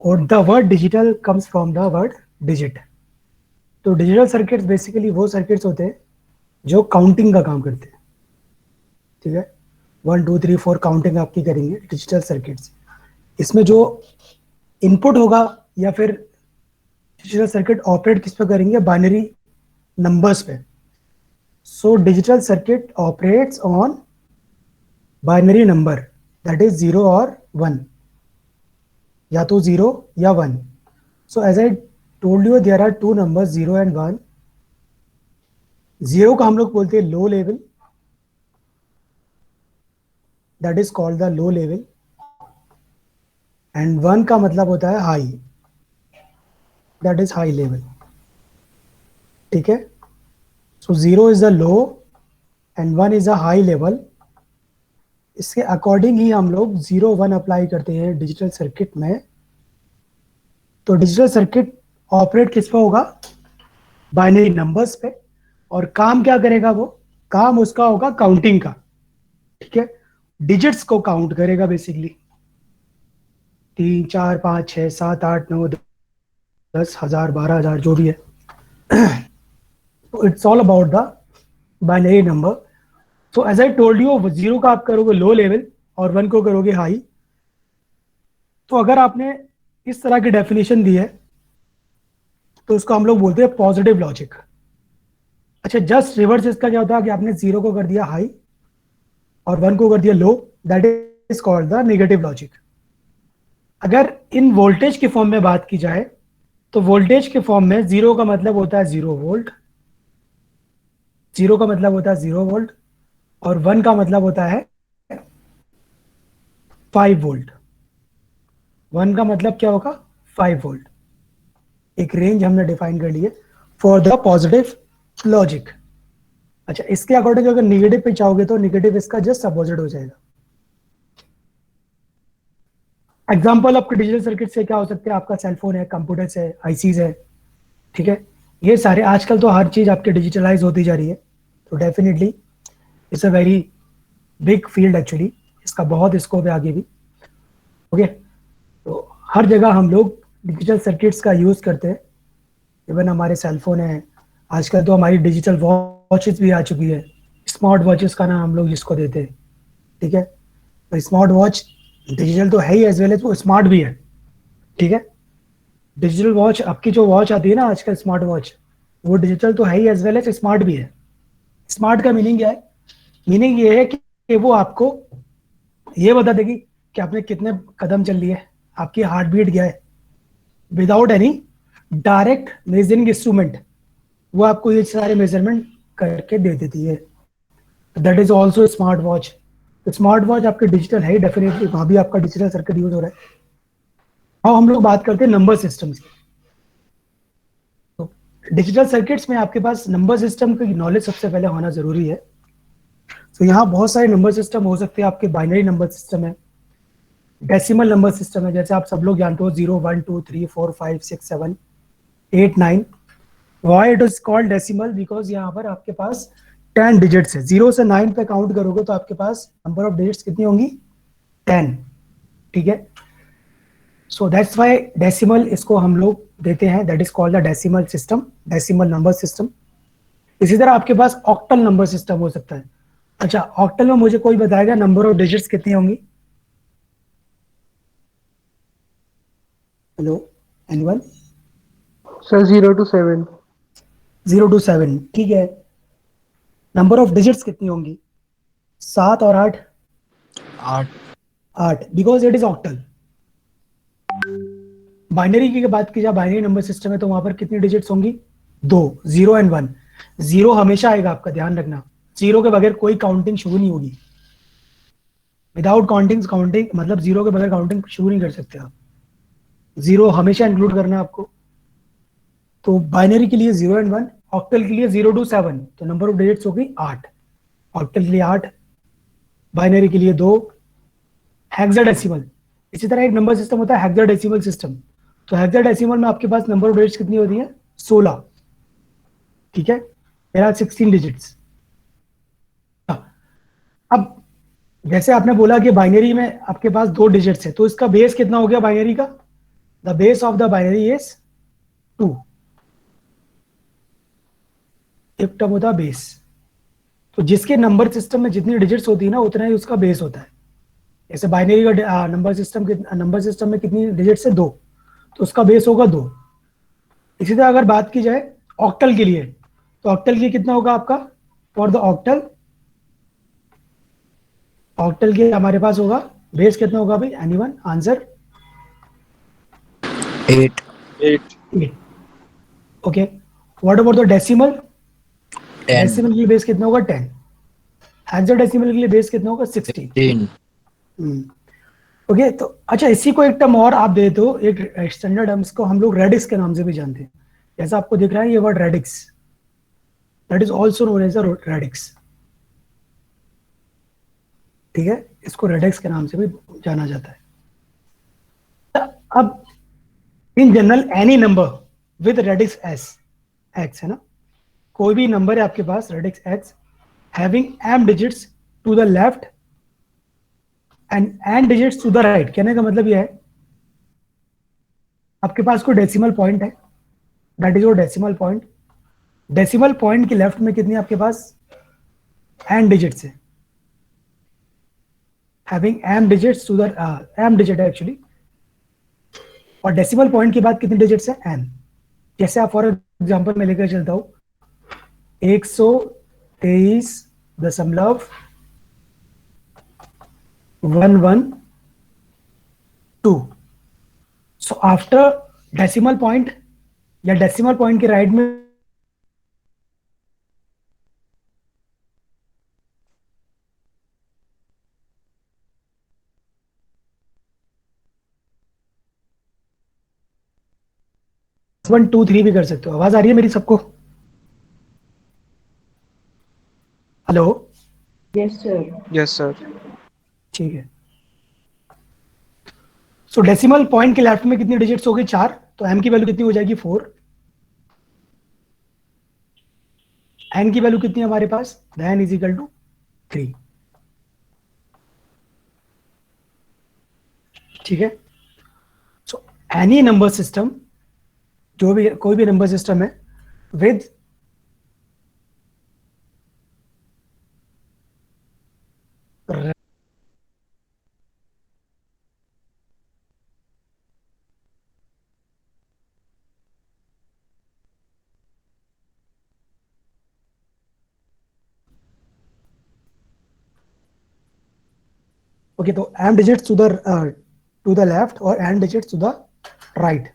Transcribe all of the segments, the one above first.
और the word digital comes from the word digit. तो digital circuits basically वो circuits होते हैं जो काउंटिंग का काम करते हैं, ठीक है। 1 2 3 4 काउंटिंग आपकी करेंगे डिजिटल सर्किट्स। इसमें जो इनपुट होगा या फिर डिजिटल सर्किट ऑपरेट किस पे करेंगे, बाइनरी नंबर्स पे। So digital circuit operates on binary number, that is 0 और 1, या तो 0 या 1। So as I told you there are two numbers 0 and 1। 0 का हम लोग बोलते हैं low level, that is called the low level, and 1 का मतलब होता है high, that is high level, ठीक है। So 0 is the low and 1 is a high level. इसके अकॉर्डिंग ही हम लोग 0 1 अप्लाई करते हैं डिजिटल सर्किट में। तो डिजिटल सर्किट ऑपरेट किस पे होगा, बाइनरी नंबर्स पे। और काम क्या करेगा वो, काम उसका होगा काउंटिंग का, ठीक है। डिजिट्स को काउंट करेगा बेसिकली, 3 4 5 6 7 8 9 10 1000 12 1000 जो भी है। तो it's all about the binary number. So as I told you, 0 का आप करोगे लो लेवल और 1 को करोगे हाई। तो अगर आपने इस तरह की डेफिनेशन दी है तो उसको हम लोग बोलते हैं पॉजिटिव लॉजिक। अच्छा, जस्ट रिवर्स इसका क्या होता है कि आपने 0 को कर दिया हाई और 1 को कर दिया लो, that is called the negative logic. अगर इन वोल्टेज के फॉर्म में बात की जाए तो वोल्टेज के फॉर्म में 0 का मतलब होता है 0 वोल्ट, 0 का मतलब होता है 0 वोल्ट, और 1 का मतलब होता है 5 वोल्ट। 1 का मतलब क्या होगा, 5 वोल्ट। एक रेंज हमने डिफाइन कर ली है फॉर द पॉजिटिव लॉजिक। अच्छा, इसके अकॉर्डिंग अगर निगेटिव पे चाहोगे तो निगेटिव इसका जस्ट अपोजिट हो जाएगा। एग्जाम्पल आपके डिजिटल सर्किट से क्या हो सकते हैं, आपका सेलफोन है, कंप्यूटर्स है, आईसीज है, ठीक है। ये सारे आजकल तो हर चीज आपके डिजिटलाइज होती जा रही है। तो definitely it's a very big field actually, इसका बहुत स्कोप है आगे भी। ओके, तो हर जगह हम लोग डिजिटल सर्किट्स का यूज करते हैं। इवन हमारे सेलफोन है, आजकल तो हमारी डिजिटल वॉचेस भी आ चुकी है। स्मार्ट वॉचेस का नाम हम लोग जिसको देते हैं, ठीक है। तो स्मार्ट वॉच डिजिटल तो है ही, एज वेल एज वो स्मार्ट भी है, ठीक है। डिजिटल वॉच, आपकी जो वॉच आती है ना आजकल स्मार्ट वॉच, वो डिजिटल तो है ही एज वेल एज स्मार्ट भी है। स्मार्ट का मीनिंग क्या है, मीनिंग ये है कि वो आपको ये बता देगी कि आपने कितने कदम चल लिए, आपकी हार्ट बीट क्या है, without any direct measuring instrument. वो आपको ये सारे मेजरमेंट करके दे देती है। That is also smart watch. Smart watch आपके डिजिटल है, डेफिनेटली वहां भी आपका डिजिटल सर्किट यूज हो रहा है। अब हम लोग बात करते हैं नंबर सिस्टम्स की। तो डिजिटल सर्किट्स में आपके पास नंबर सिस्टम की नॉलेज सबसे पहले होना जरूरी है। तो यहाँ बहुत सारे नंबर सिस्टम हो सकते हैं आपके। बाइनरी नंबर सिस्टम है, डेसिमल नंबर सिस्टम है, जैसे आप सब लोग जानते हो 0 1 2 3 4 5 6 7 8 9। Why it is called decimal, because यहाँ पर आपके पास 10 डिजिट्स है। 0 से 9 पे काउंट करोगे तो आपके पास नंबर ऑफ डिजिट्स कितनी होंगी, 10, ठीक है। सो दैट्स वाई डेसिमल इसको हम लोग देते हैं, that is called the decimal system, decimal number system. इसी तरह आपके पास ऑक्टल नंबर सिस्टम हो सकता है। अच्छा, ऑक्टल में मुझे कोई बताएगा नंबर ऑफ डिजिट्स कितनी होंगी, hello anyone? Sir 0 to 7। 0 to 7, ठीक है। नंबर ऑफ डिजिट्स कितनी होंगी, 7 और 8? 8। 8, because it is octal. Binary की बात की जाए, बाइनरी नंबर सिस्टम है तो वहां पर कितनी डिजिट्स होंगी, 2, 0 एंड 1। 0 हमेशा आएगा, आपका ध्यान रखना। 0 के बगैर कोई काउंटिंग शुरू नहीं होगी। विदाउट काउंटिंग मतलब 0 के बगैर काउंटिंग शुरू नहीं कर सकते आप। 0 हमेशा इंक्लूड करना है आपको। तो बाइनरी के लिए 0 एंड 1, ऑक्टल के लिए 0 to 7, तो नंबर ऑफ डिजिट्स होगी 8। ऑक्टल के लिए 8, बाइनरी के लिए 2। हेक्साडेसिमल, इसी तरह एक नंबर सिस्टम होता है हेक्साडेसिमल सिस्टम। तो हेक्साडेसिमल में आपके पास नंबर ऑफ डिजिट्स कितनी होती है, 16, ठीक है। मेरा 16 डिजिट्स। अब जैसे आपने बोला कि बाइनरी में आपके पास 2 डिजिट्स है, तो इसका बेस कितना हो गया बाइनरी का, the base of the binary is 2. एक टर्म होता है बेस. तो जिसके नंबर सिस्टम में जितनी डिजिट्स होती है ना उतना ही उसका बेस होता है. जैसे बाइनरी का नंबर सिस्टम में कितनी डिजिट्स है? 2. तो उसका बेस होगा 2. इसी तरह अगर बात की जाए ऑक्टल के लिए, तो ऑक्टल के लिए कितना होगा आपका? फॉर द ऑक्टल, ऑक्टल के हमारे पास होगा बेस कितना होगा भाई? Anyone answer? 8. 8. 8. Okay. What about the decimal? 10. Decimal के लिए बेस कितना होगा? 10. हेक्साडेसिमल के लिए बेस कितना होगा? 16. 15. ओके. तो अच्छा, इसी को एक टर्म और आप दे दो, एक स्टैंडर्ड टर्म्स को हम लोग रेडिक्स के नाम से भी जानते हैं. जैसा आपको दिख रहा है ये word radix, that is also known as radix. ठीक है, इसको रेडिक्स के नाम से भी जाना जाता है. अब in general any number with radix as X है ना, कोई भी नंबर है आपके पास radix X having m digits to the left and n digits to the right. कहने का मतलब यह है आपके पास कोई डेसिमल पॉइंट है, that is your decimal point. Decimal point के लेफ्ट में कितनी आपके पास n डिजिट्स है, having m digits to the m digit है एक्चुअली, और डेसिमल पॉइंट के बाद कितनी डिजिट्स है? n. जैसे आप फॉर एग्जांपल मैं लेकर चलता हूं 123.112. सो आफ्टर डेसिमल पॉइंट या डेसिमल पॉइंट के राइट में वन टू थ्री भी कर सकते हो. आवाज आ रही है मेरी सबको? Hello. Yes, sir. Yes, sir. ठीक है. सो डेसिमल पॉइंट के लेफ्ट में कितनी डिजिट्स हो गई? 4. तो m की वैल्यू कितनी हो जाएगी? 4. n की वैल्यू कितनी है हमारे पास? n is equal to 3. ठीक है. सो एनी नंबर सिस्टम, जो भी कोई भी नंबर सिस्टम है विद ओके. तो m digits to the left और n digits to the right.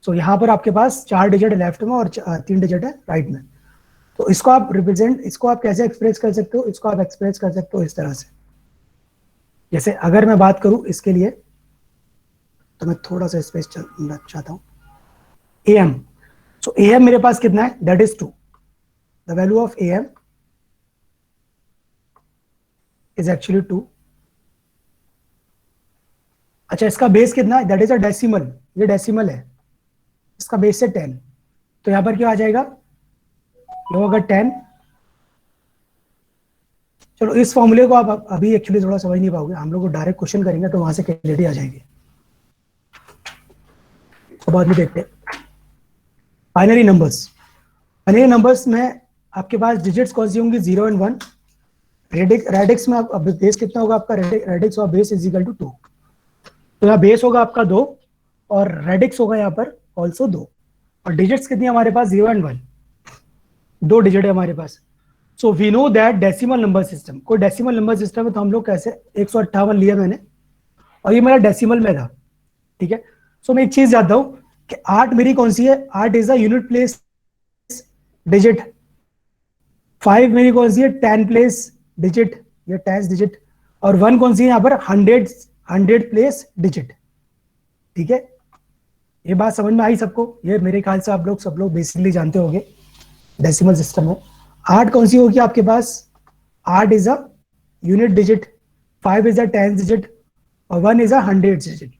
So यहां पर आपके पास 4 डिजिट लेफ्ट में और 3 डिजिट है राइट में. तो इसको आप रिप्रेजेंट, इसको आप कैसे एक्सप्रेस कर सकते हो? इसको आप एक्सप्रेस कर सकते हो इस तरह से. जैसे अगर मैं बात करूं इसके लिए, तो मैं थोड़ा सा स्पेस चाहता हूं. am, सो am मेरे पास कितना है? That is 2. The value of am is actually 2. अच्छा, इसका बेस कितना है? That is a decimal. ये डेसिमल है, इसका बेस है 10. तो यहां पर क्या आ जाएगा? ये होगा 10. चलो, इस फॉर्मूले को आप अभी एक्चुअली थोड़ा समझ नहीं पाओगे, हम लोग को डायरेक्ट क्वेश्चन करेंगे तो वहां से क्लियरिटी आ जाएगी. तो बाद में देखते हैं. बाइनरी नंबर्स, बाइनरी नंबर्स में आपके पास डिजिट्स कौन सी होंगी? 0 एंड 1. रेडिक्स में अब बेस कितना होगा आपका? रेडिक्स और बेस इज इक्वल टू 2. तो यहाँ बेस होगा आपका 2 और रेडिक्स होगा यहाँ पर ऑल्सो 2. और डिजिट्स कितनी हमारे पास? 0 एंड 1. 2 डिजिट है हमारे पास. So we know that decimal number system, कोई डेसिमल नंबर सिस्टम है तो हम लोग कैसे 158 लिया मैंने और ये मेरा डेसिमल में था. ठीक है. सो मैं एक चीज जानता हूं कि 8 मेरी कौन सी है? 8 is a unit place digit. 5 मेरी कौन सी है? 10 प्लेस डिजिट या 10 डिजिट. और 1 कौन सी है यहाँ पर? 100 प्लेस डिजिट. ठीक है. ये बात समझ में आई सबको? ये मेरे ख्याल से आप लोग सब लोग बेसिकली जानते होंगे डेसिमल सिस्टम है. 8 कौन सी होगी आपके पास? 8 is a unit digit, 5 is a 10 digit और 1 इज अ 100 डिजिट.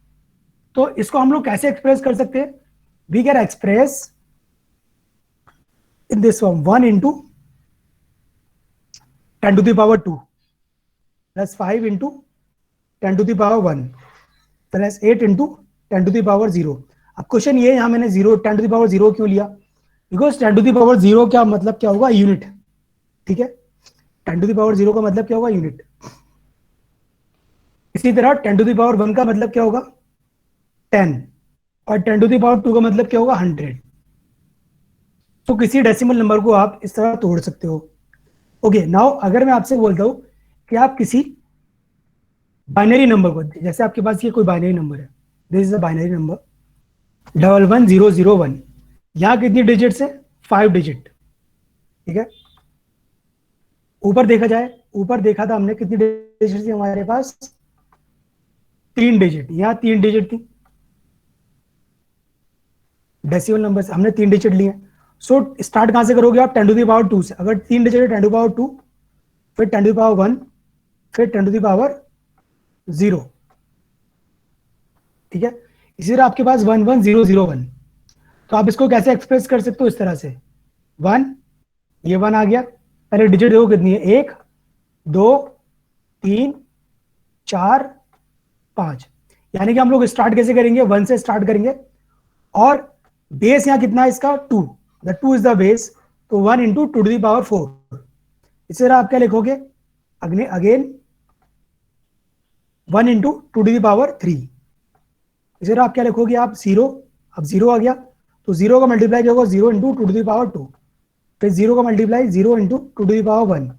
तो इसको हम लोग कैसे एक्सप्रेस कर सकते हैं? We can express in this form 1 into 10 to the power 2 plus 5 into 10 to the power 1 plus 8 into 10 to the power 0। अब क्वेश्चन ये है, यहाँ मैंने 0 10 टू द पावर 0 क्यों लिया? बिकॉज 10 टू द पावर 0 क्या मतलब क्या होगा? यूनिट। ठीक है, 10 टू द पावर 0 का मतलब क्या होगा? यूनिट। इसी तरह 10 टू द पावर 1 का मतलब क्या होगा? 10। और 10 टू द पावर 2 का मतलब क्या होगा? 100। तो किसी डेसिमल नंबर को आप इस तरह तोड़ सकते हो। ओके, नाउ अगर मैं आपसे बोलता हूं कि आप किसी बाइनरी नंबर को, जैसे आपके पास ये कोई बाइनरी नंबर है, this is a binary number 11001, यहां कितनी डिजिट्स है? 5 डिजिट। ठीक है, ऊपर देखा जाए, ऊपर देखा था हमने कितनी डिजिट थी हमारे पास? 3 डिजिट। यहां 3 डिजिट थी डेसिमल नंबर से, हमने 3 डिजिट लिए। सो स्टार्ट कहां से करोगे आप? 10 टू द पावर 2 से। अगर 3 डिजिट है 10 टू द पावर 2, फिर 10 टू द पावर 1, फिर 10 टू द पावर 0। ठीक है, इसी तरह आपके पास 11001, तो आप इसको कैसे एक्सप्रेस कर सकते हो? इस तरह से 1, ये 1 आ गया, पहले डिजिट देखो कितनी है? 1 2 3 4 5। यानी कि हम लोग स्टार्ट कैसे करेंगे? 1 से स्टार्ट करेंगे, और बेस यहां कितना है इसका? 2, द 2 इज द बेस, तो 1 इंटू 2 टू द पावर 4। इसी तरह आप क्या लिखोगे? Again 1 into 2 to the power 3। इसी तरह आप क्या लिखोगे? आप 0, अब 0 आ गया, तो 0 का मल्टीप्लाई क्या होगा? 0 इंटू 2 टू द पावर 2, फिर 0 का multiply 0 into 2 to the power 1,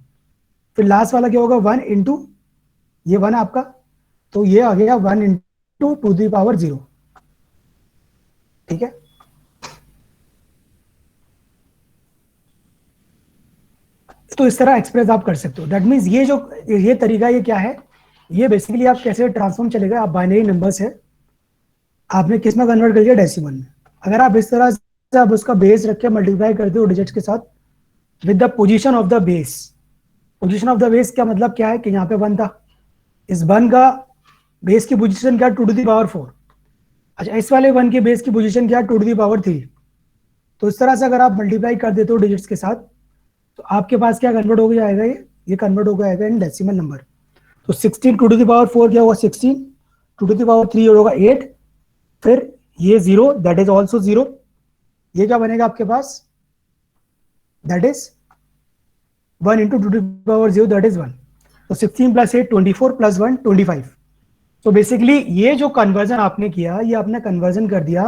फिर लास्ट वाला क्या होगा? 1 इंटू ये 1 आपका, तो ये आ गया 1 इंटू 2 टू द पावर 0। ठीक है, तो इस तरह एक्सप्रेस आप कर सकते हो। दैट मीन्स ये जो ये तरीका, ये क्या है? ये बेसिकली आप कैसे ट्रांसफॉर्म चलेगा? आप बाइनरी नंबर से आपने किस में कन्वर्ट कर दिया? डेसिमल में। अगर आप इस तरह से आप उसका बेस रख के मल्टीप्लाई करते हो डिजिट्स के साथ with the position of the base. Position of the base का मतलब क्या है? कि यहाँ पे 1 था, इस 1 का बेस की पोजीशन क्या? 2 टू द पावर 4। अच्छा, इस वाले 1 के बेस की पोजीशन क्या? 2 टू द पावर 3। तो इस तरह से अगर आप मल्टीप्लाई कर देते हो डिजिट्स के साथ, तो आपके पास क्या कन्वर्ट हो जाएगा? ये कन्वर्ट हो जाएगा इन डेसिमल नंबर। तो 16 2 टू द पावर 4 क्या होगा? 16, 2 टू द पावर 3 होगा 8, फिर ये 0, दैट इज ऑल्सो 0। ये क्या बनेगा आपके पास? That is 1 into 2 to the power 0, that is 1। तो 16 प्लस 8 24 प्लस 1 25। तो बेसिकली ये जो कन्वर्जन आपने किया, ये आपने कन्वर्जन कर दिया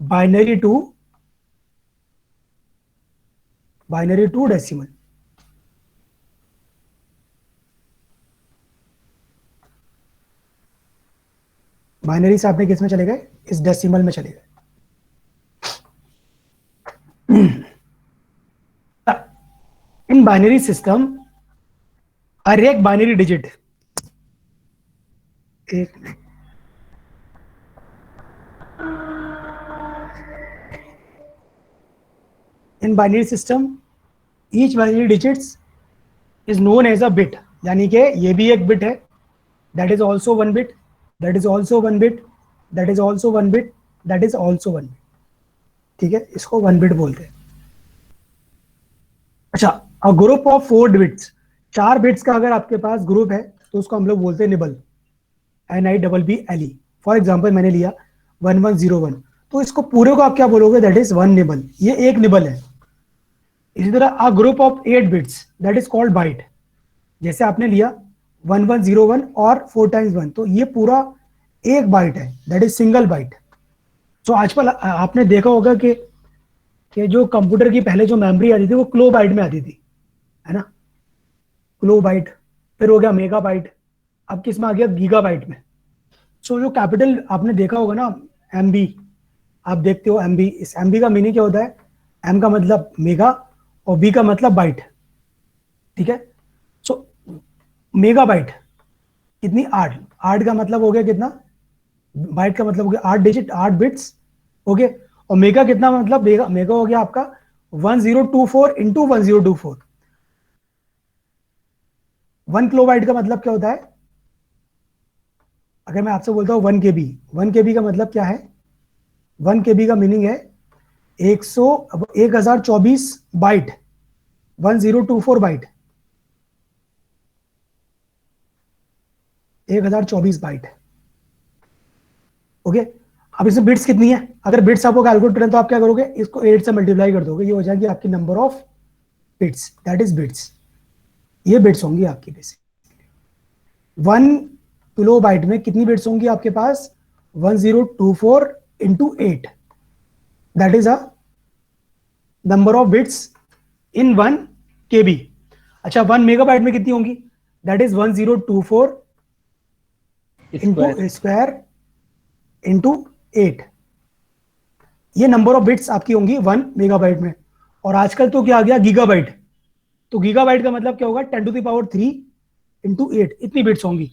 बाइनरी टू डेसिमल। बाइनरी से आपने किस में चले गए? इस डेसिमल में चले गए। इन बाइनरी सिस्टम, हर एक बाइनरी डिजिट, एक minute, in binary system each binary digits is known as a bit. यानी कि ये भी एक बिट है, that is also 1 bit, that is also 1 bit, that is also 1 bit, that is also 1 bit. ठीक है, इसको 1 बिट बोलते हैं। अच्छा, a group of 4 bits, 4 bits का अगर आपके पास ग्रुप है तो उसको हम लोग बोलते हैं निबल, NIBBLE। फॉर एग्जाम्पल मैंने लिया 1101, तो इसको पूरे को आप क्या बोलोगे? दैट इज 1 निबल, ये एक निबल है। इसी तरह a group of 8 bits, that is called byte. जैसे आपने लिया 1101 और 4 टाइम्स 1, तो ये पूरा एक बाइट है, दैट इज सिंगल बाइट। तो आजकल आपने देखा होगा कि जो कंप्यूटर की पहले जो मेमोरी आती थी वो किलो बाइट में आती थी, है ना? किलो बाइट, फिर हो गया मेगा बाइट, अब किस में आ गया? गीगा बाइट में। सो जो कैपिटल आपने देखा होगा ना, MB, आप देखते हो MB, इस MB का मीनिंग क्या होता है? M का मतलब मेगा और B का मतलब बाइट। ठीक है, सो मेगा बाइट कितनी? 8। 8 का मतलब हो गया कितना? बाइट का मतलब हो गया 8 डिजिट, 8 बिट्स। ओके, और मेगा कितना मतलब? मेगा हो गया आपका 1024 इंटू 1024। 1 किलोबाइट का मतलब क्या होता है? अगर मैं आपसे बोलता हूँ 1 KB, 1 KB का मतलब क्या है? 1 KB का मीनिंग है 1024 बाइट, 1024 बाइट, 1024 बाइट। ओके, अब इसमें बिट्स कितनी है, अगर बिट्स आपको कैलकुलेट करना तो आप क्या करोगे, इसको 8 से मल्टीप्लाई कर दोगे, ये हो जाएगी आपकी number of bits, that is bits, ये बिट्स होंगी आपकी बेसिक। 1 किलोबाइट में कितनी बिट्स होंगी आपके पास, 1024 into 8, that is a number of bits in 1 KB। अच्छा 1 मेगाबाइट में कितनी होंगी, that is 1024 into square square into 8, ये नंबर ऑफ बिट्स आपकी होंगी 1 मेगाबाइट में। और आजकल तो क्या आ गया, गीगाबाइट, तो गीगाबाइट का मतलब क्या होगा, 10⁻³ इंटू 8, इतनी बिट्स होंगी।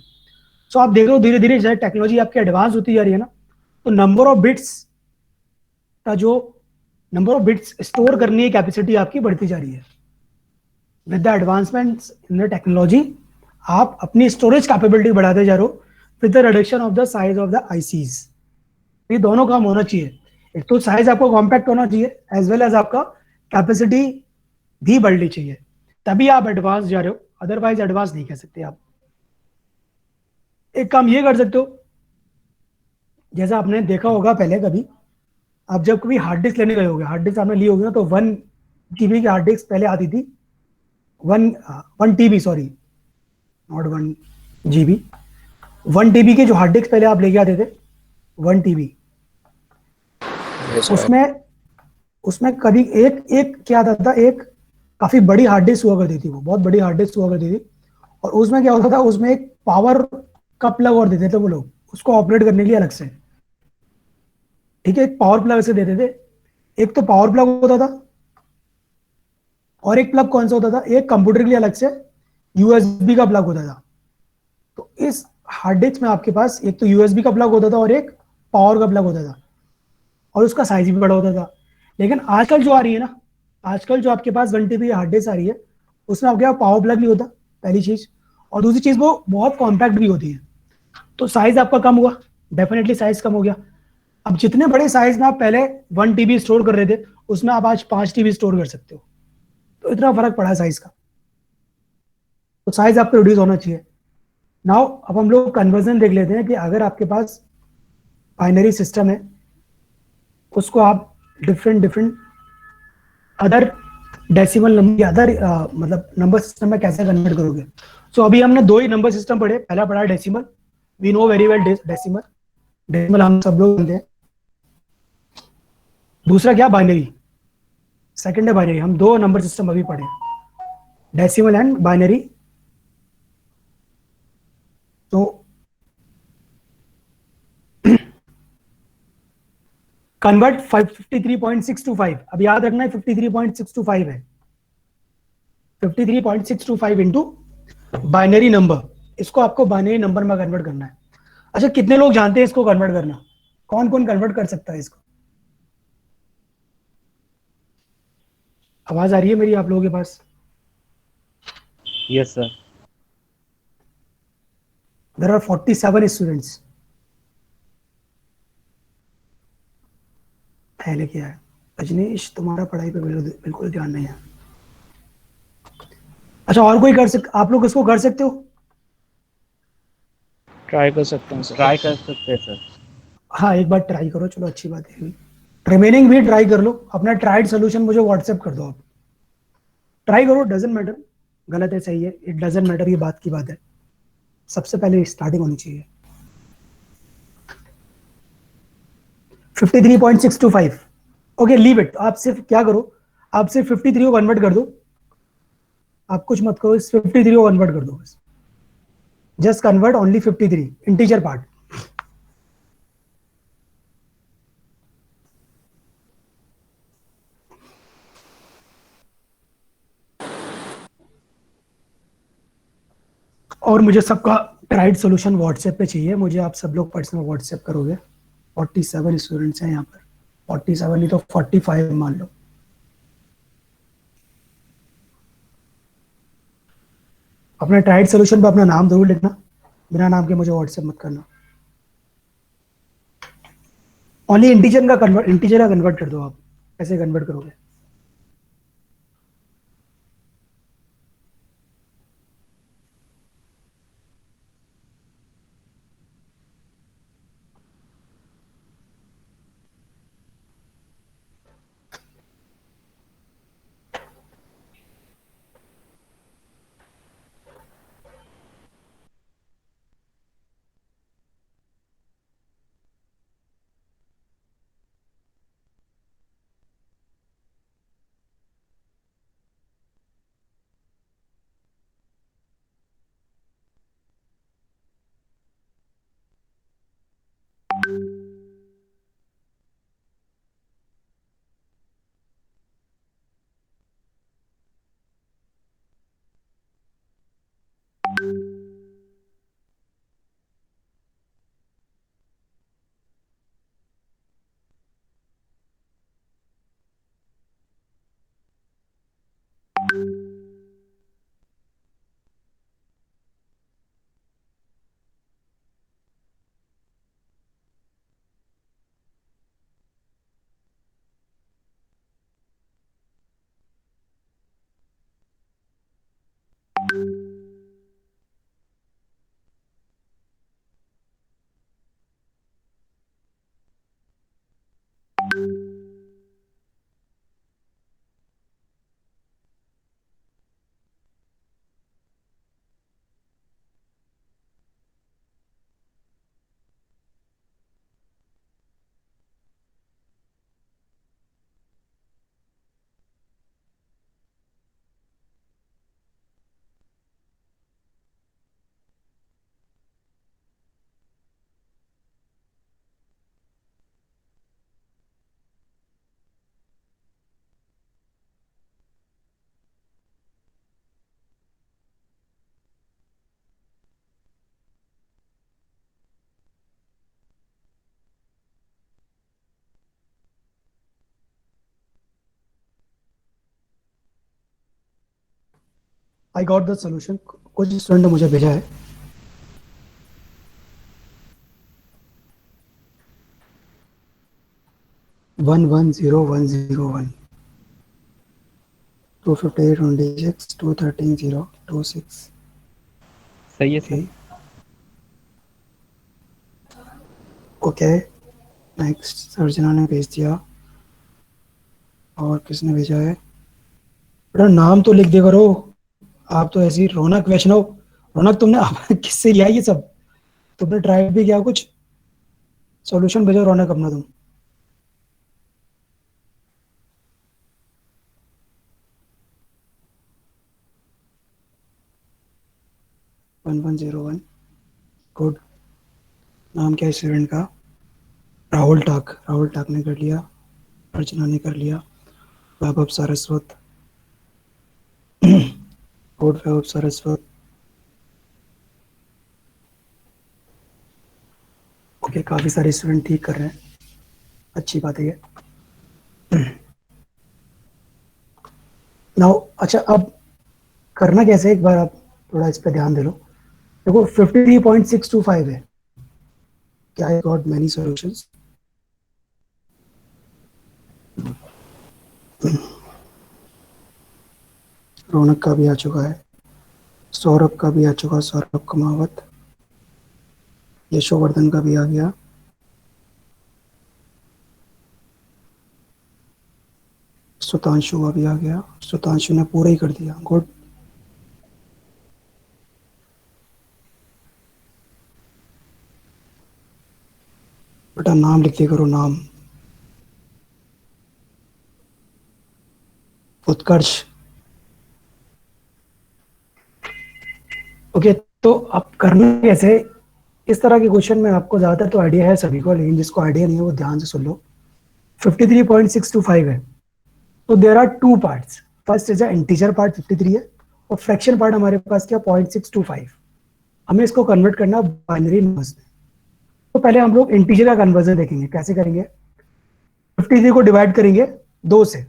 सो आप देख रहे हो धीरे धीरे जैसे टेक्नोलॉजी आपकी एडवांस होती जा रही है ना, तो नंबर ऑफ बिट्स का जो नंबर ऑफ बिट्स स्टोर करने की कैपेसिटी आपकी बढ़ती जा रही है। With the advancements in the technology आप अपनी स्टोरेज कैपेबिलिटी बढ़ाते जा रहे हो with the reduction of the size of the ICs. ये दोनों काम होना चाहिए, एक तो साइज आपको कॉम्पैक्ट होना चाहिए एज वेल एज आपका कैपेसिटी भी बढ़नी चाहिए, तभी आप एडवांस जा रहे हो, अदरवाइज एडवांस नहीं कह सकते आप। एक काम ये कर सकते हो, जैसा आपने देखा होगा पहले कभी, आप जब कभी हार्ड डिस्क लेने गए होगे, हार्ड डिस्क आपने ली होगी ना, तो 1 TB की हार्ड डिस्क पहले आती थी, 1 TB, sorry not 1 GB, 1 TB के जो हार्ड डिस्क पहले आप लेके आते थे, 1 TB, yes sir उसमें उसमें कभी एक एक क्या आता था, एक काफी बड़ी हार्ड डिस्क हुआ करती थी, वो बहुत बड़ी हार्ड डिस्क हुआ करती थी, और उसमें क्या होता था, उसमें एक पावर का प्लग और देते थे वो लोग उसको ऑपरेट करने के लिए अलग से, ठीक है, एक पावर प्लग से देते थे, एक तो पावर प्लग होता था, और एक प्लग कौन सा होता था, एक कंप्यूटर के लिए अलग से यूएसबी का प्लग होता था। तो इस हार्ड डिस्क में आपके पास एक तो यूएसबी का प्लग होता था और एक पावर का प्लग होता था, और उसका साइज भी बड़ा होता था। लेकिन आजकल जो आ रही है ना, आजकल जो आपके पास 1 TB हार्ड डिस्क आ रही है, उसमें आपके पास पावर प्लग नहीं होता, पहली चीज, और दूसरी चीज वो बहुत कॉम्पैक्ट भी होती है, तो साइज आपका कम हुआ, डेफिनेटली साइज कम हो गया। अब जितने बड़े साइज में आप पहले 1 TB स्टोर कर रहे थे, उसमें आप आज 5 TB स्टोर कर सकते हो, तो इतना फर्क पड़ा साइज का, तो साइज आपको रिड्यूस होना चाहिए। नाउ अब हम लोग कन्वर्जन देख लेते हैं कि अगर आपके पास बाइनरी सिस्टम है, उसको आप different different other decimal number या अदर मतलब नंबर सिस्टम में कैसे कन्वर्ट करोगे। सो अभी हमने दो ही नंबर सिस्टम पढ़े, पहला पढ़ा decimal, we know very well decimal, decimal हम सब लोग जानते हैं। दूसरा क्या, बाइनरी, सेकंड है बाइनरी, हम दो नंबर सिस्टम अभी पढ़े, डेसिमल एंड बाइनरी। तो कन्वर्ट 53.625, अब याद रखना है 53.625 है, 53.625 इंटू बाइनरी नंबर, इसको आपको बाइनरी नंबर में कन्वर्ट करना है। अच्छा कितने लोग जानते हैं इसको कन्वर्ट करना, कौन कौन कन्वर्ट कर सकता है इसको, आवाज आ रही है मेरी आप लोगों के पास? Yes, sir. There are 47 students, पहले क्या है, रजनीश तुम्हारा पढ़ाई पे बिल्कुल ध्यान नहीं है। अच्छा और कोई कर सक, आप लोग इसको कर सकते हो? ट्राई कर सकते हैं सर। Try कर सकते हैं सर। हाँ एक बार ट्राई करो, चलो अच्छी बात है, रिमेनिंग भी ट्राई कर लो, अपना ट्राइड सोल्यूशन मुझे व्हाट्सएप कर दो आप, ट्राई करो, डजेंट मैटर, गलत है सही है, इट डजेंट मैटर, ये बात की बात है, सबसे पहले स्टार्टिंग होनी चाहिए। 53.625, ओके लीव इट, आप सिर्फ क्या करो, आप सिर्फ 53 को कन्वर्ट कर दो, आप कुछ मत करो, इस 53 को कन्वर्ट कर दो बस, just convert only 53 integer part. और मुझे सबका ट्राइड सोल्यूशन व्हाट्सएप पे चाहिए, मुझे आप सब लोग पर्सनल व्हाट्सएप करोगे। 47 स्टूडेंट्स हैं यहाँ पर, 47 नहीं तो 45 मान लो। अपना ट्राइड सोल्यूशन पे अपना नाम जरूर लिखना, बिना नाम के मुझे व्हाट्सएप मत करना, ओनली इंटीजर का कन्वर्ट कर दो आप, कैसे कन्वर्ट करोगे? I got the solution. कुछ स्टूडेंट ने मुझे भेजा है। One one zero one zero one 258 26 213 026। सही है सर। ओके नेक्स्ट सर्जना ने भेज दिया। और किसने भेजा है? बेटा नाम तो लिख दिया करो। आप तो ऐसी रौनक वैष्णव। रौनक तुमने किससे लिया ये सब? तुमने ट्राई भी किया कुछ? सॉल्यूशन भेजो रौनक अपना तुम। One one zero one good. नाम क्या है स्टूडेंट का? राहुल टाक। राहुल टाक ने कर लिया। अर्चना ने कर लिया। वैभव सारस्वत। गुड वैभव सारस्वत। ओके काफी सारे स्टूडेंट ठीक कर रहे हैं, अच्छी बात है ये। नाउ अच्छा अब करना कैसे, एक बार आप थोड़ा इस पे ध्यान दे लो। देखो 53.625 है। क्या आई गॉट मैनी सॉल्यूशंस। रौनक का भी आ चुका है, सौरभ का भी आ चुका, सौरभ कमावत। यशोवर्धन का भी आ गया। सुतांशु का भी आ गया। सुतांशु ने पूरा ही कर दिया, गुड। बेटा नाम लिख दिया करो, नाम। उत्कर्ष। ओके तो अब करना कैसे? इस तरह के क्वेश्चन में आपको ज्यादातर तो आइडिया है सभी को, लेकिन जिसको आइडिया नहीं है वो ध्यान से सुन लो। 53.625 है, तो there are two parts. First is integer part 53 है, और फ्रैक्शन पार्ट हमारे पास क्या 0.625। हमें इसको कन्वर्ट करना बाइनरी नंबर्स में। तो पहले हम लोग इंटीजर का कन्वर्जन देखेंगे, कैसे करेंगे। 53 को डिवाइड करेंगे 2 से,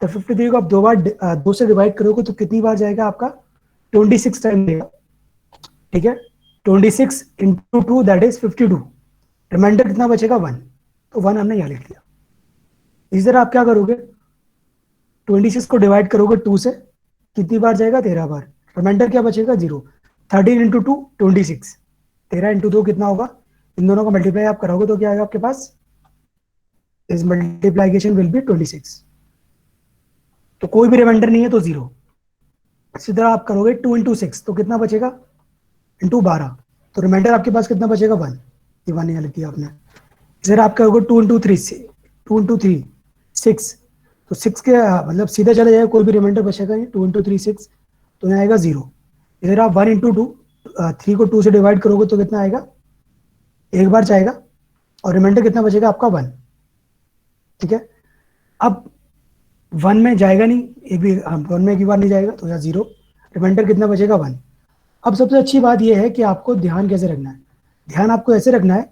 तो 53 को आप 2 बार 2 से डिवाइड करोगे तो कितनी बार जाएगा आपका? 26 टाइम देगा, ठीक है। 26 इंटू 2 दैट इज 52। रिमाइंडर कितना बचेगा? 1। तो 1 हमने यहाँ लिख दिया। इस तरह आप क्या करोगे, 26 को डिवाइड करोगे 2 से, कितनी बार जाएगा? 13 बार। रिमाइंडर क्या बचेगा? 0। 13 इंटू 2 26। 13 इंटू 2 कितना होगा? इन दोनों का मल्टीप्लाई आप करोगे तो क्या आएगा आपके पास? इस मल्टीप्लीकेशन विल बी 26। तो कोई भी रिमाइंडर नहीं है तो 0। इसी तरह आप करोगे 2 इंटू 6 तो कितना बचेगा? इंटू 12। तो रिमाइंडर आपके पास कितना बचेगा? 1। ये 1 यहाँ लिख दिया आपने। इसी तरह आप करोगे 2 इंटू 3 6। तो 6 के मतलब सीधे चले जाएगा, कोई भी रिमाइंडर बचेगा नहीं। 2 इंटू 3 6, तो यहाँ आएगा 0। इधर आप 1 इंटू 2 3 को 2 से डिवाइड करोगे तो कितना आएगा? एक बार जाएगा, और रिमाइंडर कितना बचेगा आपका? 1, ठीक है। अब 1 में जाएगा नहीं, एक भी 1 में एक भी बार नहीं जाएगा, तो यहाँ 0। रिमाइंडर कितना बचेगा? 1। अब सबसे अच्छी बात यह है कि आपको ध्यान कैसे रखना है। ध्यान आपको ऐसे रखना है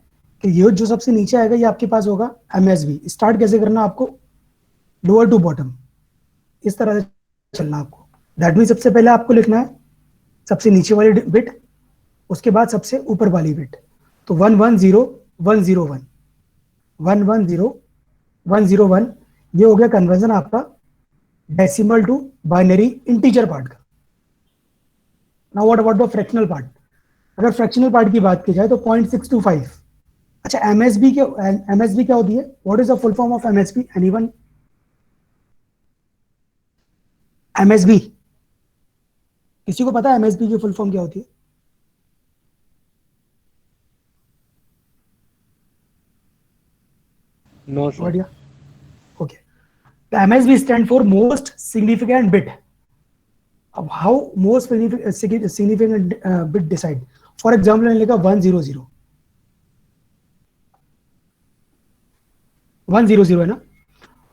कि ये जो सबसे नीचे आएगा ये आपके पास होगा MSB। स्टार्ट कैसे करना आपको? लोअर टू बॉटम, इस तरह से चलना आपको। दैट मीन सबसे पहले आपको लिखना है सबसे नीचे वाली बिट, उसके बाद सबसे ऊपर वाली बिट। तो 1 1 0 1 0 1 1 1 0 1 0 1, ये हो गया कन्वर्जन आपका decimal to binary integer part का। Now what about the fractional part? अगर फ्रैक्शनल पार्ट की बात की जाए तो 0.625। अच्छा MSB क्या होती है? What is the full form of MSB? Anyone? MSB किसी को पता है MSB की फुल फॉर्म क्या होती है? No sir. बढ़िया, okay. MSB stand for most significant bit. अब how most significant bit decide? For example मैंने लिखा 100 100 है ना।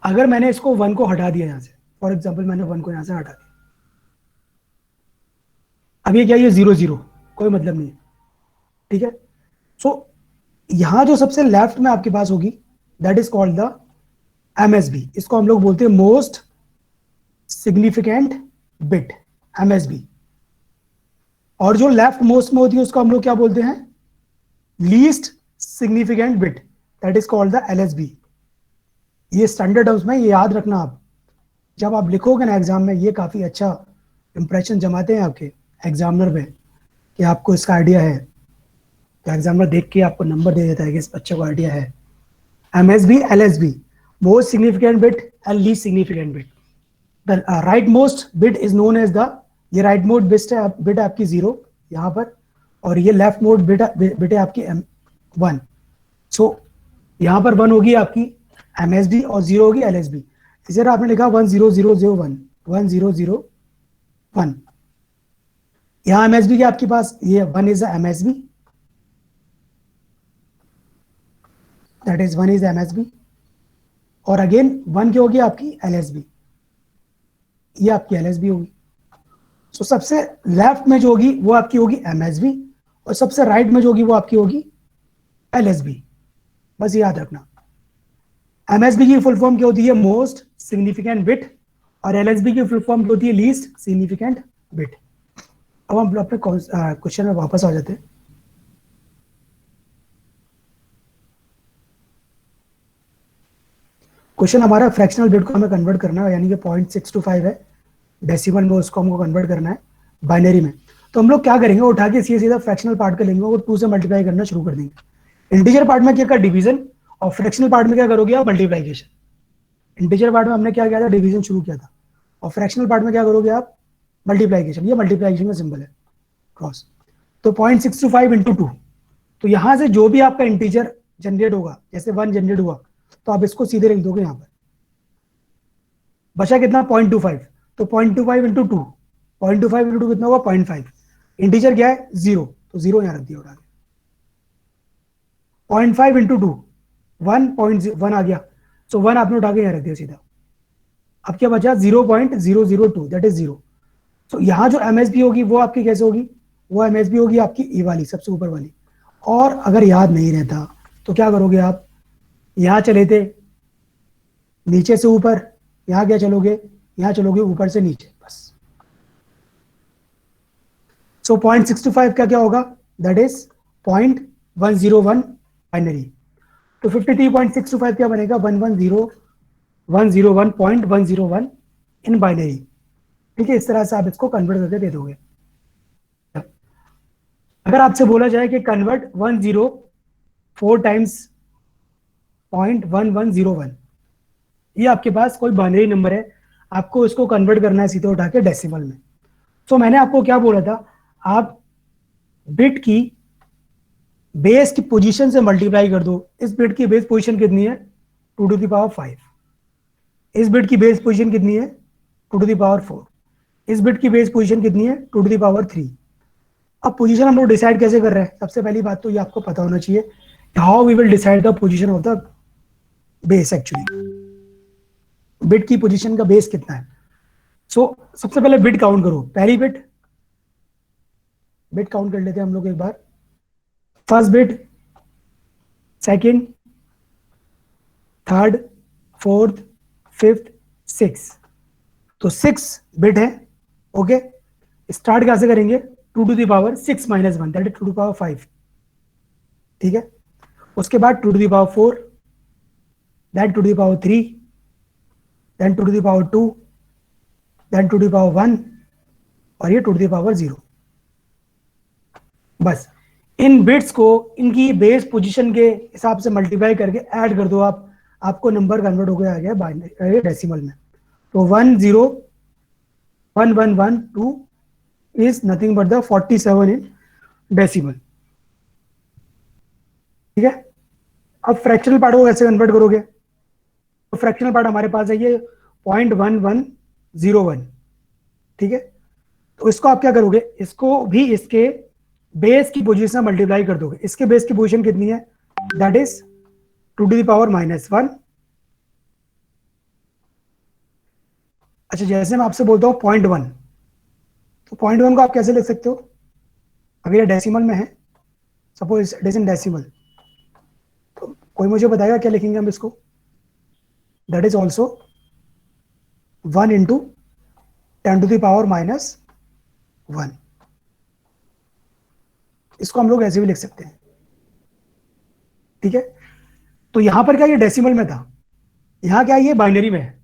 अगर मैंने इसको 1 को हटा दिया यहां से, फॉर एग्जाम्पल मैंने 1 को यहां से हटा दिया, अब ये क्या? ये 0 कोई मतलब नहीं है, ठीक है। सो यहां जो सबसे लेफ्ट में आपके पास होगी that is called the MSB। इसको हम लोग बोलते हैं मोस्ट सिग्निफिकेंट बिट, MSB, और जो लेफ्ट मोस्ट में होती है उसको हम लोग क्या बोलते हैं, least significant bit, that is called the LSB। ये स्टैंडर्ड टर्म्स में, ये याद रखना आप जब आप लिखोगे ना एग्जाम में, ये काफी अच्छा इंप्रेशन जमाते हैं आपके एग्जामिनर पे कि आपको इसका आइडिया है, तो एग्जामिनर देख के आपको नंबर दे देता है कि इस बच्चे को आइडिया है। MSB, LSB, most significant bit and least significant bit. The right most bit is known as the, ये राइट मोस्ट बिट है आपकी 0 यहाँ पर, और ये लेफ्ट मोस्ट बिट है आपकी 1। सो यहाँ पर 1 होगी आपकी MSB और 0 होगी LSB। इस तरह आपने लिखा 10001, 1001, यहाँ MSB के आपके पास ये 1 is the MSB, that is 1 is MSB, और अगेन 1 की होगी आपकी LSB, ये आपकी LSB होगी। सो सबसे लेफ्ट में जो होगी वो आपकी होगी MSB, और सबसे राइट में जो होगी वो आपकी होगी LSB। बस याद रखना, MSB की फुल फॉर्म क्या होती है, मोस्ट सिग्निफिकेंट बिट, और LSB की फुल फॉर्म क्या होती है, लीस्ट सिग्निफिकेंट बिट। अब हम अपने क्वेश्चन में वापस आ जाते हैं। क्वेश्चन हमारा फ्रैक्शनल बिट को हमें कन्वर्ट करना है, यानी कि 0.625 है, डेसिमल में उसको हमको कन्वर्ट करना है बाइनरी में। तो हम लोग क्या करेंगे, उठा के सीधा फ्रैक्शनल पार्ट का लेंगे और 2 से मल्टीप्लाई करना शुरू कर देंगे। इंटीजर पार्ट में क्या का डिवीजन, और फ्रैक्शनल पार्ट में क्या करोगे आप, मल्टीप्लाइकेशन। इंटीजर पार्ट में हमने क्या किया था, डिवीजन शुरू किया था, और फ्रैक्शनल पार्ट में क्या करोगे आप, मल्टीप्लाइकेशन। ये मल्टीप्लाइकेशन का सिंबल है क्रॉस। तो 0.625 इंटू 2, तो यहां से जो भी आपका इंटीजर जनरेट होगा, जैसे 1 जनरेट हुआ तो आप इसको सीधे लिख दोगे यहाँ पर, बचा कितना 0.25, तो 0.25 इंटू 2, 0.25 इंटू 2 कितना होगा 0.5, इंटीजर क्या है 0, तो 0 यहाँ रख दिया उठा के। 0.5 इंटू 2, 1 आ गया, सो 1 आपने उठा के यहाँ रख दिया सीधा। अब क्या बचा 0.002, दैट इज 0। तो यहाँ जो MSB होगी वो आपकी कैसे होगी, वो MSB होगी आपकी ई वाली, सबसे ऊपर वाली। और अगर याद नहीं रहता तो क्या करोगे आप, यहाँ चले थे नीचे से ऊपर, यहाँ क्या चलोगे, यहाँ चलोगे ऊपर से नीचे, बस। सो 0.625 का क्या होगा, दैट इज 0.101 बाइनरी। तो 53.625 क्या बनेगा, 101.101 इन बाइनरी। ठीक है, इस तरह से आप इसको कन्वर्ट करके दे दोगे। अगर आपसे बोला जाए कि कन्वर्ट 104 टाइम्स 0.1101, ये आपके पास कोई बाइनरी नंबर है, आपको इसको कन्वर्ट करना है सीधे उठा के डेसिमल में। तो मैंने आपको क्या बोला था, आप बिट की बेस की पोजीशन से मल्टीप्लाई कर दो। इस बिट की बेस पोजीशन कितनी है, 2 टू द पावर 5। इस बिट की बेस पोजीशन कितनी है, 2 टू द पावर 4। इस बिट की बेस पोजीशन कितनी है, 2 टू द पावर 3। अब पोजीशन हम लोग डिसाइड कैसे कर रहे हैं, सबसे पहली बात तो ये आपको पता होना चाहिए, how we will decide the position of the base. Actually bit की पोजीशन का बेस कितना है। सो सबसे पहले बिट काउंट करो, पहली बिट काउंट कर लेते हैं हम लोग एक बार। First bit, second, third, fourth, fifth, 6, तो 6 बिट है। ओके, स्टार्ट कैसे करेंगे, 2 to the power 6 minus 1, that is 2 to power 5। ठीक है, उसके बाद 2 to the power 4, then 2 to the power 3, then 2 to the power 2, then 2 to the power 1, और ये 2 to the power 0। बस इन बिट्स को इनकी बेस पोजीशन के हिसाब से मल्टीप्लाई करके ऐड कर दो आप, आपको नंबर कन्वर्ट हो गया आ गया बाइनरी डेसिमल में। तो 1011112 is nothing but the 47 in decimal. ठीक है, अब फ्रैक्शनल पार्ट को कैसे कन्वर्ट करोगे, तो फ्रैक्शनल पार्ट हमारे पास है ये 0.1101। ठीक है, तो इसको आप क्या करोगे, इसको भी इसके बेस की पोजीशन से मल्टीप्लाई कर दोगे। इसके बेस की पोजीशन कितनी है, that is 2 to the power -1। अच्छा, जैसे मैं आपसे बोलता हूँ 0.1, तो 0.1 को आप कैसे लिख सकते हो, अगर ये डेसिमल में है, suppose it is in decimal, तो कोई मुझे बताएगा क्या लिखेंगे हम इसको, that is also 1 into 10 to the power 1। इसको हम लोग ऐसे भी लिख सकते हैं, ठीक है। तो यहां पर क्या ये डेसिमल में था, यहां क्या ये बाइनरी में है।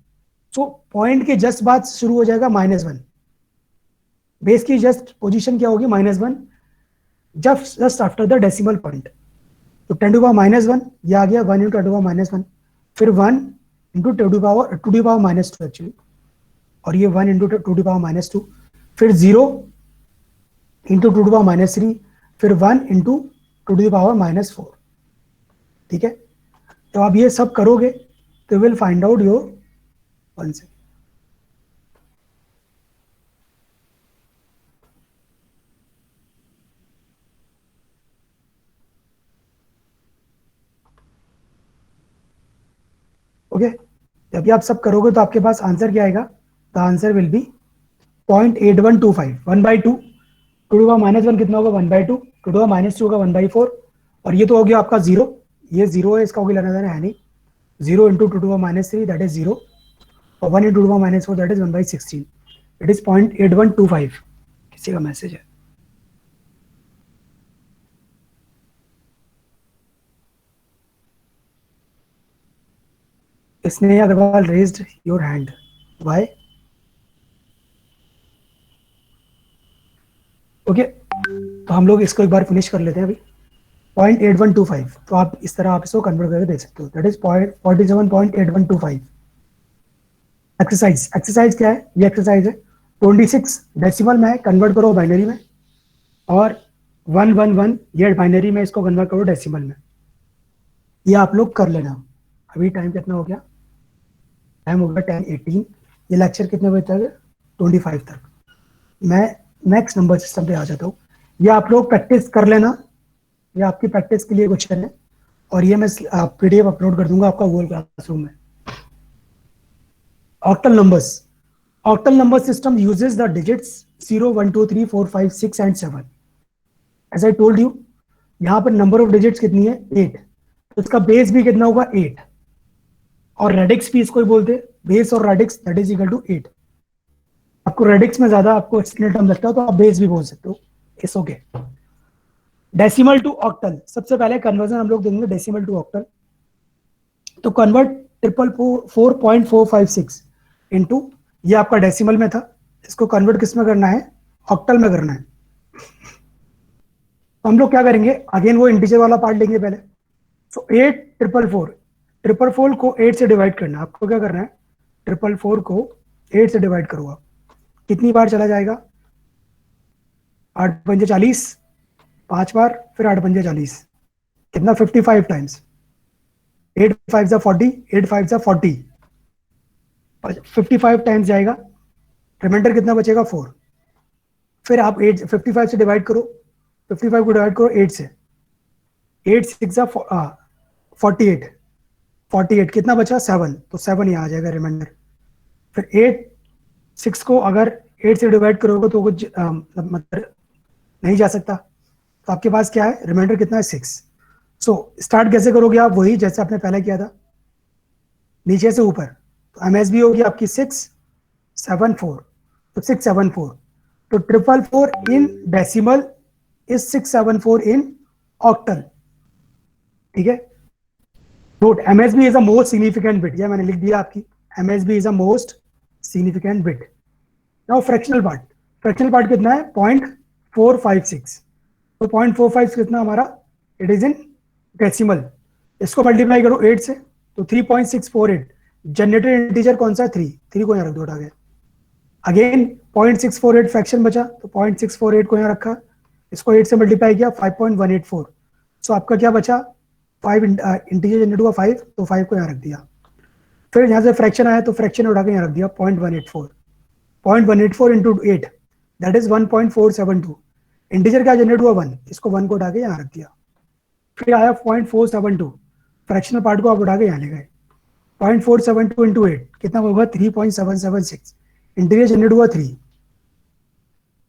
सो पॉइंट के जस्ट बाद शुरू हो जाएगा -1, बेस की जस्ट पोजीशन क्या होगी -1, just after the decimal point. तो 10 टू पावर -1 ये आ गया 1 इंटू 10 टू पावर -1, फिर 1 इंटू 2 टू पावर -2 एक्चुअली, और ये 1 इंटू 2 टू पावर -2, फिर 0 इंटू 2 टू पावर -3, फिर 1 इंटू 2 टू पावर -4, ठीक है। तो आप ये सब करोगे तो will find out your answer. Okay, जब ये आप सब करोगे तो आपके पास आंसर क्या आएगा, the answer will be 0.8125, 1/2, 2 to power -1 कितना होगा 1/2, 2 टू पावर -2 होगा 1/4, और ये तो हो गया आपका 0, ये 0 है, इसका कोई लेना देना है नहीं। 0 into 2 to power -3 that is 0, और 1 into 2 to power -4 that is 1/16, it is 0.8125। किसी का मैसेज है? इसने Agarwal raised your hand, why? Okay, तो हम लोग इसको एक बार फिनिश कर लेते हैं अभी। 0.8125, तो आप इस तरह आप इसको कन्वर्ट करके देख सकते हो, दैट इज 47.8125। एक्सरसाइज क्या है, ये एक्सरसाइज है 26 डेसिमल में है, कन्वर्ट करो बाइनरी में, और 111 ये बाइनरी में, इसको कन्वर्ट करो डेसिमल में। ये आप लोग कर लेना। अभी टाइम कितना हो गया, टाइम हो गया 10:18। ये लेक्चर कितने बजे तक है, 25 तक। मैं नेक्स्ट नंबर सिस्टम पे आ जाता हूँ। ये आप लोग प्रैक्टिस कर लेना, ये आपकी प्रैक्टिस के लिए क्वेश्चन है, और ये मैं PDF अपलोड कर दूंगा आपका गूगल क्लासरूम में। Octal number system uses the digits 0 1 2 3 4 5 6 and 7। As I told you, यहाँ पर नंबर ऑफ डिजिट्स कितनी है 8, तो इसका बेस भी कितना होगा 8, और रेडिक्स भी इसको ही बोलते हैं, बेस और radix that is equal to 8। आपको रेडिक्स में ज्यादा आपको एक्सटेंडेड टर्म लगता है तो आप बेस भी बोल सकते हो, it's okay. Decimal to octal, सबसे पहले कन्वर्जन हम लोग देंगे डेसिमल टू ऑक्टल। तो कन्वर्ट 4.456 इंटू, ये आपका डेसिमल में था, इसको कन्वर्ट किस में करना है, ऑक्टल में करना है। तो हम लोग क्या करेंगे, अगेन वो इंटीजर वाला पार्ट लेंगे पहले। सो 8,444 को 8 से डिवाइड करना है। आपको क्या करना है, 444 को 8 से डिवाइड करो आप, कितनी बार चला जाएगा, 8 पंजे 40, 5 बार, फिर 8 पंजे 40, कितना 55 टाइम्स, 8 5 जा 40, 8 5 जा 40, 55 टाइम्स जाएगा, रिमाइंडर कितना बचेगा 4। फिर आप 55 से डिवाइड करो, 55 को डिवाइड करो 8 से, 8 6 जा 48, कितना बचा 7, तो 7 यहाँ आ जाएगा रिमाइंडर। फिर 8 6 को अगर 8 से डिवाइड करोगे तो कुछ मतलब नहीं जा सकता, तो आपके पास क्या है, रिमाइंडर कितना है 6। सो स्टार्ट कैसे करोगे आप, वही जैसे आपने पहले किया था, नीचे से ऊपर। तो MSB होगी आपकी 674, तो 674, तो 444 इन डेसिमल इज 674 इन ऑक्टल, ठीक है। Note, MSB is a most significant bit, यह मैंने लिख दिया आपकी, MSB is a most significant bit. Now fractional part कितना है 0.456, तो 0.45 कितना हमारा, इट इज इन डेसिमल। इसको मल्टीप्लाई करो 8 से, तो 3.648, जनरेटेड इंटीजर कौन सा है 3 को यहाँ रख दो उठा के। अगेन 0.648 फ्रैक्शन बचा, तो 0.648 को यहाँ रखा, इसको 8 से मल्टीप्लाई किया 5.184, सो आपका क्या बचा 5, इंटीजर जनरेट हुआ 5, तो 5 को यहाँ रख दिया। फिर यहाँ से फ्रैक्शन आया तो फ्रैक्शन उठा के यहाँ रख दिया 0.184 इंटू 8 दैट इज 1.472। इंटीजर क्या जनरेट हुआ 1, इसको 1 को उठा के यहाँ रख दिया। फिर आया 0.472, फ्रैक्शनल पार्ट को आप उठा के यहाँ ले गए, 0.472 इंटू 8 कितना होगा 3.776, इंटीजर जनरेट हुआ 3।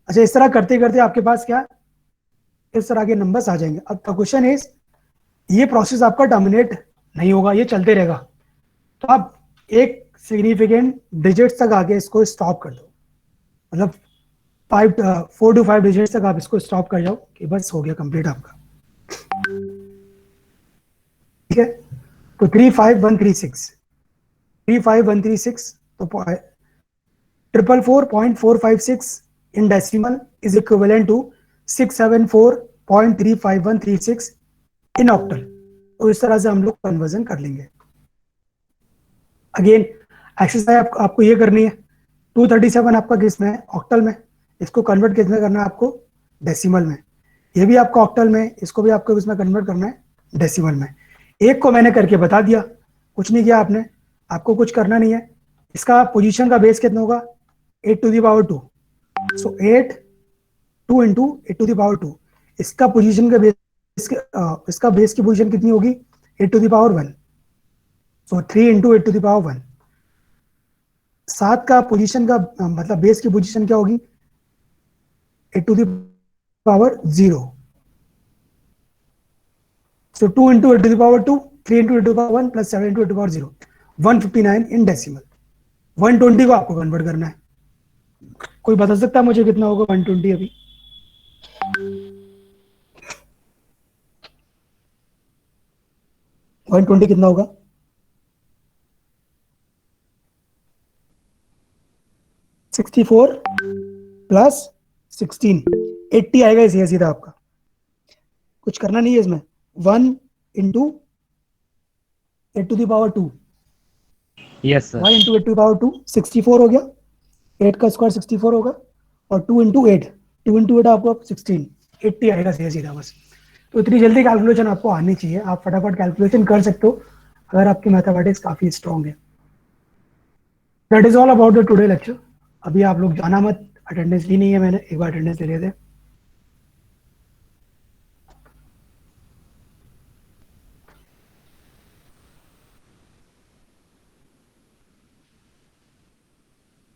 अच्छा, इस तरह करते करते आपके पास क्या, इस तरह के नंबर्स आ जाएंगे। अब क्वेश्चन इज, ये प्रोसेस आपका टर्मिनेट नहीं होगा, ये चलते रहेगा, तो आप एक सिग्निफिकेंट डिजिट्स तक आके इसको स्टॉप कर दो, मतलब 4 to 5 डिजिट तक आप इसको स्टॉप कर जाओ कि बस हो गया कंप्लीट आपका, ठीक है। तो 35136 तो 444.456 in decimal is equivalent to 674.35136 in octal. तो इस तरह से हम लोग कन्वर्जन कर लेंगे। अगेन एक्सरसाइज आपको ये करनी है। 237 आपका किस में है? ऑक्टल में। इसको कन्वर्ट किस में करना है आपको? डेसिमल में। ये भी आपका ऑक्टल में, इसको भी आपको इसमें कन्वर्ट करना है डेसिमल में। एक को मैंने करके बता दिया, कुछ नहीं किया आपने, आपको कुछ करना नहीं है। इसका पोजीशन का बेस कितना होगा? 8 to the power 2। So 2 into 8 to the power 2। इसका पोजीशन का बेस इसका बेस की पोजीशन कितनी होगी? 8 to the power 1। So 3 into 8 to the power 1। 7 का पोजीशन का मतलब बेस की पोजीशन क्या होगी? 8 to the power 0। So 2 into 8 to the power 2, 3 into 8 to the power 1 plus 7 into 8 to the power 0, 159 in decimal. 120 को आपको कन्वर्ट करना है। कोई बता सकता है मुझे कितना होगा 120 अभी? $120 कितना होगा? 64 प्लस 16, 80 आएगा इसे सीधा आपका। कुछ करना नहीं है इसमें। 1 into 8 to the power 2। Yes sir. 1 into 8 to the power 2 64 हो गया। 8 का स्क्वायर 64 होगा और 2 into 8 आपको 16, 80 आएगा सीधा बस। तो इतनी जल्दी कैलकुलेशन आपको आनी चाहिए, आप फटाफट कैलकुलेशन कर सकते हो अगर आपकी मैथमेटिक्स काफी स्ट्रांग है। That is all about the today lecture. अभी आप लोग जाना मत, अटेंडेंस ली नहीं है मैंने, एक बार अटेंडेंस ले लेते हैं।